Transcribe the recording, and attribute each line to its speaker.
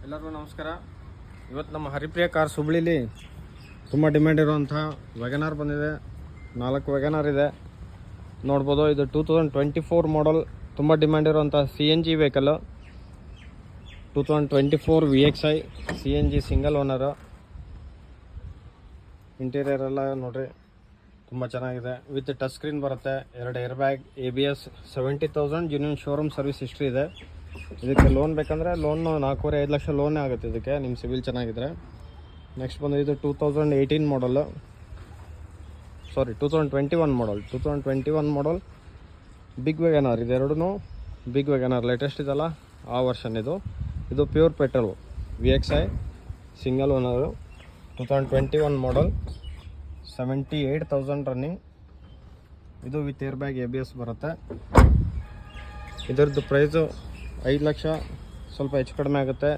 Speaker 1: ಎಲ್ಲರಿಗೂ ನಮಸ್ಕಾರ. ಇವತ್ತು ನಮ್ಮ ಹರಿಪ್ರಿಯ ಕಾರ್ಸ್ ಹುಬ್ಳಿಲಿ ತುಂಬ ಡಿಮ್ಯಾಂಡ್ ಇರುವಂಥ ವ್ಯಾಗನಾರ್ ಬಂದಿದೆ. 4 ವ್ಯಾಗನಾರ್ ಇದೆ ನೋಡ್ಬೋದು. ಇದು 2024 ಮಾಡಲ್, ತುಂಬ ಡಿಮ್ಯಾಂಡ್ ಇರುವಂಥ CNG vehicle. 2024 VXI CNG single owner. Interior ಎಲ್ಲ ನೋಡ್ರಿ ತುಂಬ ಚೆನ್ನಾಗಿದೆ. ವಿತ್ ಟಚ್ ಸ್ಕ್ರೀನ್ ಬರುತ್ತೆ, 2 air bag, ABS, 70,000 genuine showroom service history ಇದೆ. ಇದಕ್ಕೆ ಲೋನ್ ಬೇಕಂದರೆ ಲೋನು 4.5 ಲಕ್ಷ ಲೋನೇ ಆಗುತ್ತೆ ಇದಕ್ಕೆ, ನಿಮ್ಮ ಸಿವಿಲ್ ಚೆನ್ನಾಗಿದ್ರೆ. ನೆಕ್ಸ್ಟ್ ಬಂದು ಇದು 2018 ಮಾಡಲು, ಸಾರಿ 2021 ಮಾಡಲ್. 2021 ಮಾಡಲ್ ಬಿಗ್ ವ್ಯಾಗನಾರ್. ಇದೆರಡೂ ಬಿಗ್ ವ್ಯಾಗನಾರ್, ಲೇಟೆಸ್ಟ್ ಇದಲ್ಲ ಆ ವರ್ಷನ್ ಇದು. ಇದು pure petrol VXI single owner. 2021 ಮಾಡಲ್, 78,000 ರನ್ನಿಂಗ್. ಇದು ವಿತ್ ಏರ್ ಬ್ಯಾಗ್ ABS ಬರುತ್ತೆ. ಇದರದ್ದು ಪ್ರೈಸು 5 ಲಕ್ಷ, ಸ್ವಲ್ಪ ಹೆಚ್ಚು ಕಡಿಮೆ ಆಗುತ್ತೆ.